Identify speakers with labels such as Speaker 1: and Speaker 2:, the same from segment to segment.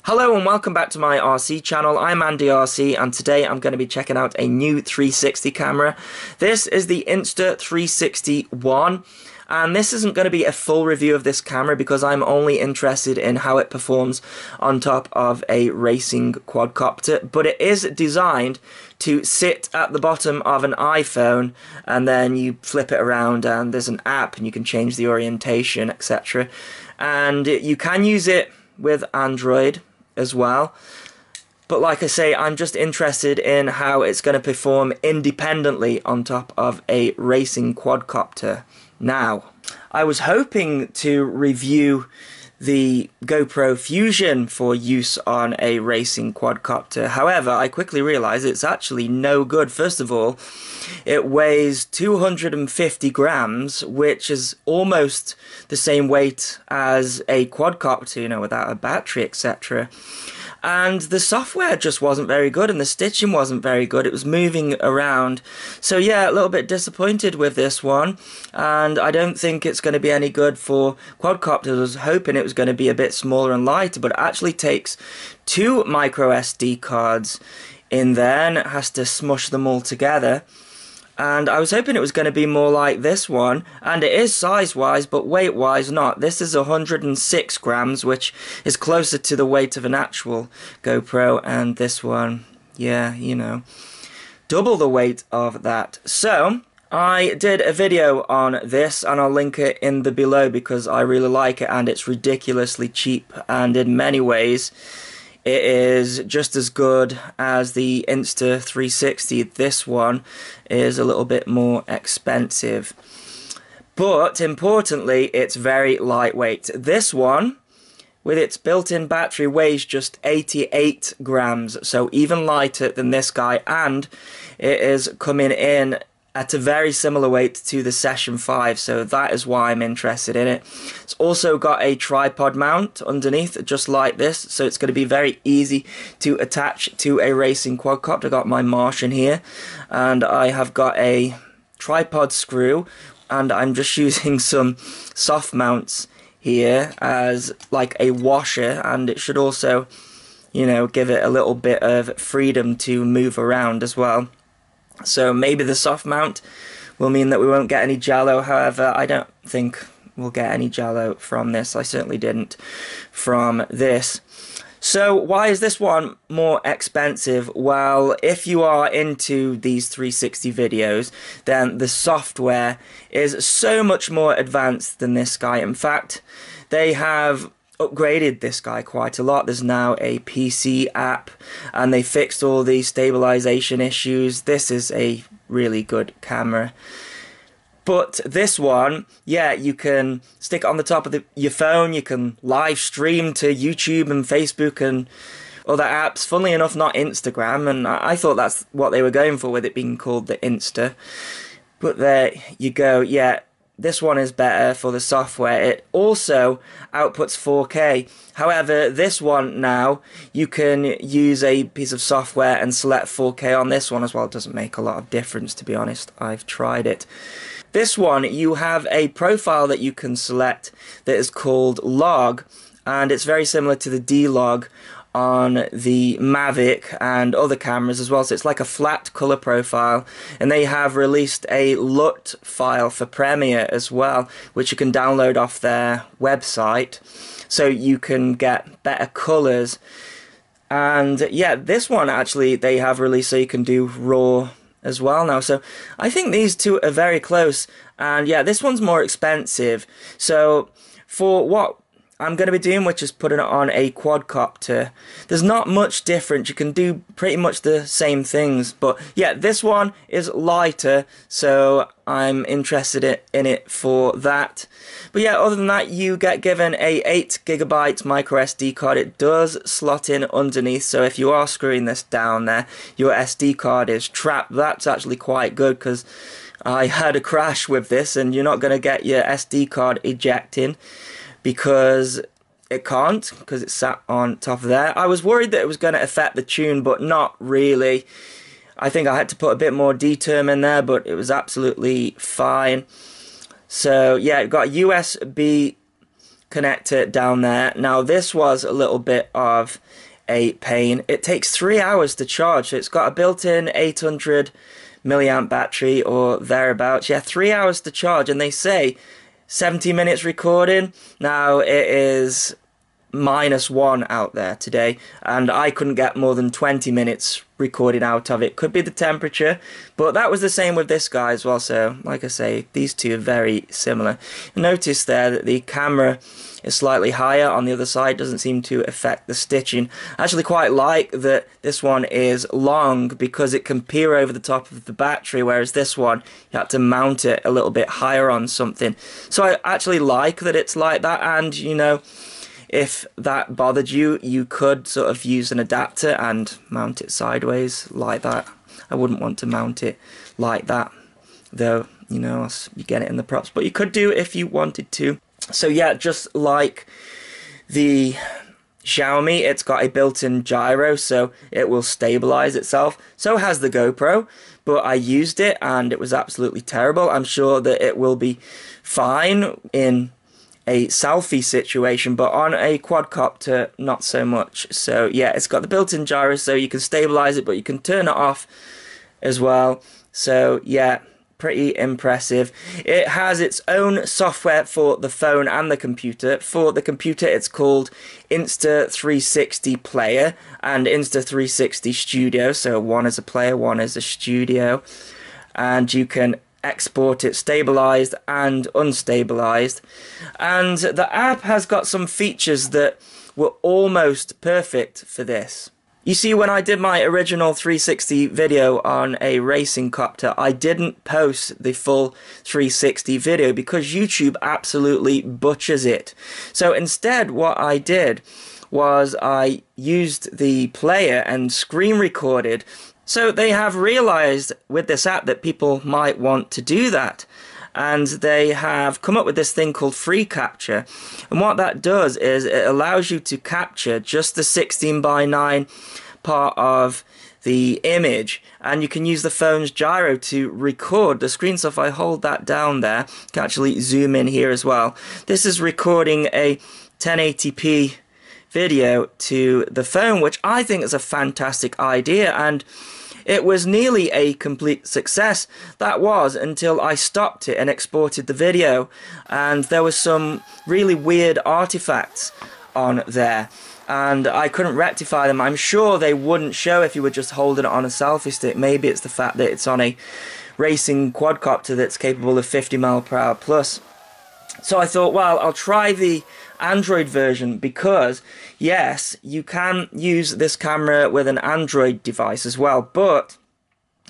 Speaker 1: Hello and welcome back to my RC channel. I'm Andy RC and today I'm going to be checking out a new 360 camera. This is the Insta360 One, and this isn't going to be a full review of this camera because I'm only interested in how it performs on top of a racing quadcopter, but it is designed to sit at the bottom of an iPhone and then you flip it around and there's an app and you can change the orientation, etc. And you can use it with Android as well, but like I say, I'm just interested in how it's going to perform independently on top of a racing quadcopter. Now, I was hoping to review the GoPro Fusion for use on a racing quadcopter. However, I quickly realized it's actually no good. First of all, it weighs 250 grams, which is almost the same weight as a quadcopter, you know, without a battery, etc. And the software just wasn't very good and the stitching wasn't very good. It was moving around. So yeah, a little bit disappointed with this one, and I don't think it's going to be any good for quadcopters. I was hoping it was going to be a bit smaller and lighter, but it actually takes 2 micro SD cards in there and it has to smush them all together. And I was hoping it was going to be more like this one, and it is size-wise, but weight-wise not. This is 106 grams, which is closer to the weight of an actual GoPro, and this one, yeah, you know, double the weight of that. So I did a video on this, and I'll link it in the below because I really like it, and it's ridiculously cheap, and in many ways it is just as good as the Insta360. This one is a little bit more expensive, but importantly, it's very lightweight. This one, with its built-in battery, weighs just 88 grams, so even lighter than this guy, and it is coming in at a very similar weight to the Session 5, so that is why I'm interested in it. It's also got a tripod mount underneath, just like this, so it's going to be very easy to attach to a racing quadcopter. I've got my Martian here, and I have got a tripod screw, and I'm just using some soft mounts here as like a washer, and it should also, you know, give it a little bit of freedom to move around as well. So maybe the soft mount will mean that we won't get any jello. However, I don't think we'll get any jello from this. I certainly didn't from this. So why is this one more expensive? Well, if you are into these 360 videos, then the software is so much more advanced than this guy. In fact, they have upgraded this guy quite a lot. There's now a PC app and they fixed all the stabilization issues. This is a really good camera. But this one, yeah, you can stick it on the top of your phone, you can live stream to YouTube and Facebook and other apps. Funnily enough, not Instagram, and I thought that's what they were going for with it being called the Insta. But there you go, yeah. This one is better for the software. It also outputs 4K. However, this one now, you can use a piece of software and select 4K on this one as well. It doesn't make a lot of difference, to be honest. I've tried it. This one, you have a profile that you can select that is called log, and it's very similar to the D-log on the Mavic and other cameras as well. So it's like a flat color profile, and they have released a LUT file for Premiere as well, which you can download off their website, so you can get better colors. And yeah, this one actually they have released so you can do RAW as well now. So I think these two are very close, and yeah, this one's more expensive. So for what I'm going to be doing, which is putting it on a quadcopter, there's not much difference. You can do pretty much the same things, but yeah, this one is lighter, so I'm interested in it for that. But yeah, other than that, you get given a 8GB micro SD card. It does slot in underneath, so if you are screwing this down there, your SD card is trapped. That's actually quite good, because I had a crash with this, and you're not going to get your SD card ejecting, because it can't, because it's sat on top of there. I was worried that it was going to affect the tune, but not really. I think I had to put a bit more D-term in there, but it was absolutely fine. So yeah, it got USB connector down there. Now this was a little bit of a pain. It takes 3 hours to charge. So it's got a built-in 800 milliamp battery or thereabouts. Yeah, 3 hours to charge, and they say 70 minutes recording. Now it is -1 out there today, and I couldn't get more than 20 minutes recorded out of it. Could be the temperature, but that was the same with this guy as well. So like I say, these two are very similar. Notice there that the camera is slightly higher on the other side, doesn't seem to affect the stitching. I actually quite like that this one is long because it can peer over the top of the battery, whereas this one you have to mount it a little bit higher on something. So I actually like that it's like that, and you know, if that bothered you, you could sort of use an adapter and mount it sideways like that. I wouldn't want to mount it like that, though, you know, you get it in the props, but you could do if you wanted to. So yeah, just like the Xiaomi, it's got a built-in gyro, so it will stabilize itself. So has the GoPro, but I used it and it was absolutely terrible. I'm sure that it will be fine in a selfie situation, but on a quadcopter, not so much. So yeah, it's got the built-in gyro, so you can stabilize it, but you can turn it off as well. So yeah, pretty impressive. It has its own software for the phone and the computer. For the computer, it's called Insta360 Player and Insta360 Studio. So one is a player, one is a studio, and you can export it stabilized and unstabilized. And the app has got some features that were almost perfect for this. You see, when I did my original 360 video on a racing copter, I didn't post the full 360 video because YouTube absolutely butchers it. So instead, what I did was I used the player and screen recorded. So they have realized with this app that people might want to do that. And they have come up with this thing called free capture. And what that does is it allows you to capture just the 16:9 part of the image, and you can use the phone's gyro to record the screen. So if I hold that down there, you can actually zoom in here as well. This is recording a 1080p video to the phone, which I think is a fantastic idea, and it was nearly a complete success. That was until I stopped it and exported the video, and there was some really weird artifacts on there, and I couldn't rectify them. I'm sure they wouldn't show if you were just holding it on a selfie stick. Maybe it's the fact that it's on a racing quadcopter that's capable of 50 mph plus. So I thought, well, I'll try the Android version because, yes, you can use this camera with an Android device as well, but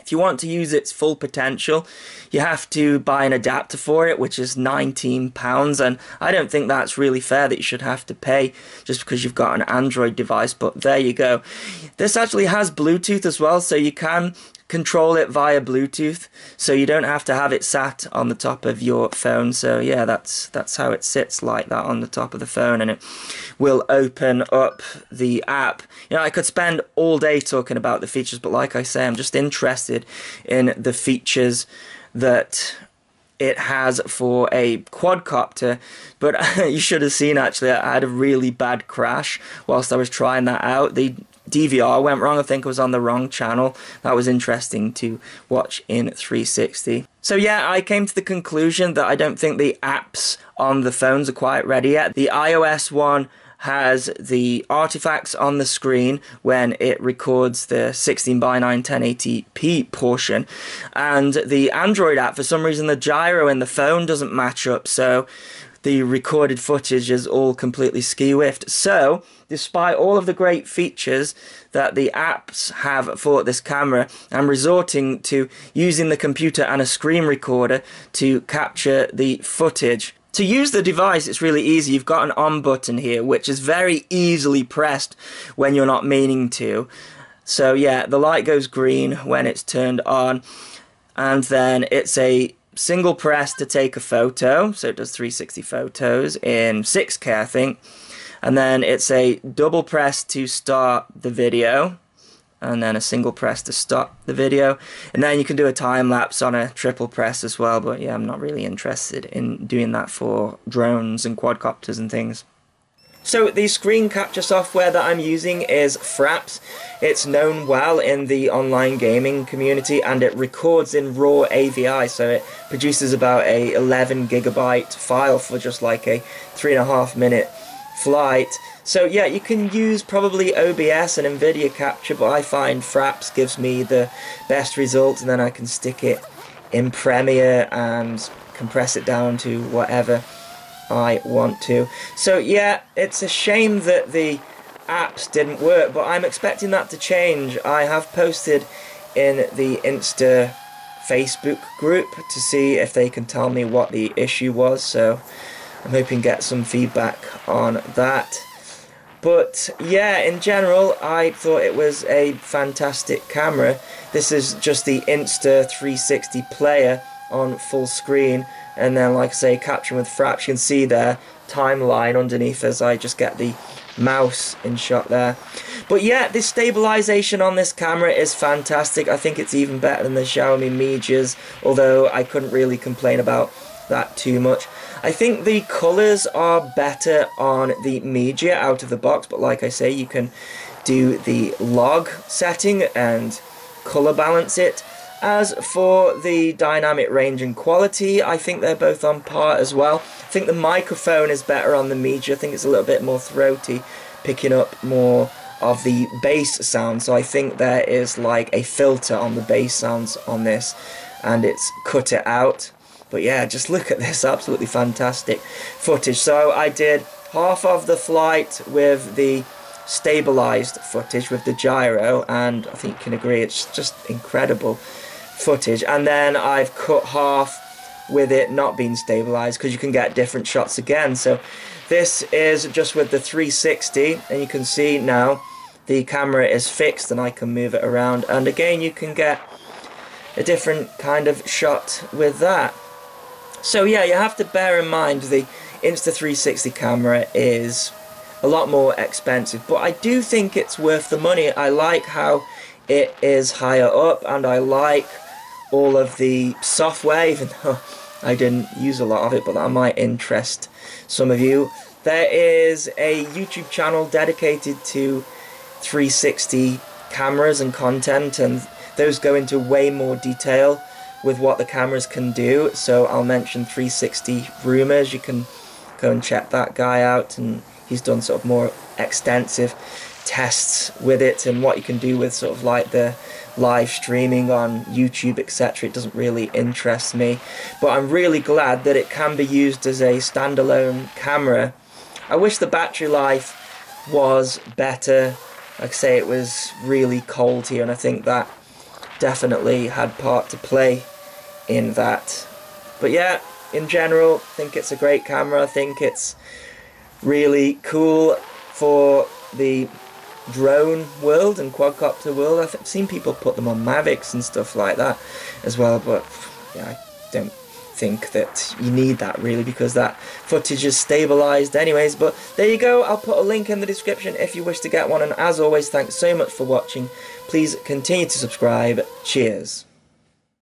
Speaker 1: if you want to use its full potential, you have to buy an adapter for it, which is £19, and I don't think that's really fair that you should have to pay just because you've got an Android device, but there you go. This actually has Bluetooth as well, so you can control it via Bluetooth, so you don't have to have it sat on the top of your phone. So yeah, that's how it sits, like that on the top of the phone, and it will open up the app. You know, I could spend all day talking about the features, but like I say, I'm just interested in the features that it has for a quadcopter. But you should have seen, actually, I had a really bad crash whilst I was trying that out. The DVR went wrong. I think it was on the wrong channel. That was interesting to watch in 360. So yeah, I came to the conclusion that I don't think the apps on the phones are quite ready yet. The iOS one has the artifacts on the screen when it records the 16:9 1080p portion, and the Android app, for some reason the gyro in the phone doesn't match up, so the recorded footage is all completely skew-whiffed. So, despite all of the great features that the apps have for this camera, I'm resorting to using the computer and a screen recorder to capture the footage. To use the device, it's really easy. You've got an on button here, which is very easily pressed when you're not meaning to. So yeah, the light goes green when it's turned on, and then it's a single press to take a photo, so it does 360 photos in 6K, I think, and then it's a double press to start the video, and then a single press to stop the video, and then you can do a time lapse on a triple press as well. But yeah, I'm not really interested in doing that for drones and quadcopters and things. So the screen capture software that I'm using is Fraps. It's known well in the online gaming community, and it records in raw AVI, so it produces about a 11 gigabyte file for just like a 3.5 minute flight. So yeah, you can use probably OBS and NVIDIA capture, but I find Fraps gives me the best results, and then I can stick it in Premiere and compress it down to whatever I want to. So yeah, it's a shame that the apps didn't work, but I'm expecting that to change. I have posted in the Insta Facebook group to see if they can tell me what the issue was, so I'm hoping to get some feedback on that. But yeah, in general, I thought it was a fantastic camera. This is just the Insta360 player on full screen, and then, like I say, capturing with Fraps. You can see their timeline underneath as I just get the mouse in shot there. But yeah, the stabilization on this camera is fantastic. I think it's even better than the Xiaomi mijias, although I couldn't really complain about that too much. I think the colors are better on the mijia out of the box, but like I say, you can do the log setting and color balance it. As for the dynamic range and quality, I think they're both on par as well. I think the microphone is better on the mijia. I think it's a little bit more throaty, picking up more of the bass sound. So I think there is like a filter on the bass sounds on this, and it's cut it out. But yeah, just look at this, absolutely fantastic footage. So I did half of the flight with the stabilized footage with the gyro, and I think you can agree it's just incredible footage. And then I've cut half with it not being stabilized, because you can get different shots again. So this is just with the 360, and you can see now the camera is fixed and I can move it around, and again you can get a different kind of shot with that. So yeah, you have to bear in mind the Insta360 camera is a lot more expensive, but I do think it's worth the money. I like how it is higher up, and I like all of the software, even though I didn't use a lot of it, but that might interest some of you. There is a YouTube channel dedicated to 360 cameras and content, and those go into way more detail with what the cameras can do. So I'll mention 360 Rumors. You can go and check that guy out, and he's done sort of more extensive tests with it and what you can do with sort of like the live streaming on YouTube, etc. It doesn't really interest me, but I'm really glad that it can be used as a standalone camera. I wish the battery life was better. Like I say, it was really cold here, and I think that definitely had part to play in that. But yeah, in general, I think it's a great camera. I think it's really cool for the drone world and quadcopter world. I've seen people put them on Mavics and stuff like that as well, but yeah, I don't think that you need that really, because that footage is stabilized anyways. But there you go, I'll put a link in the description if you wish to get one, and as always, thanks so much for watching. Please continue to subscribe. Cheers.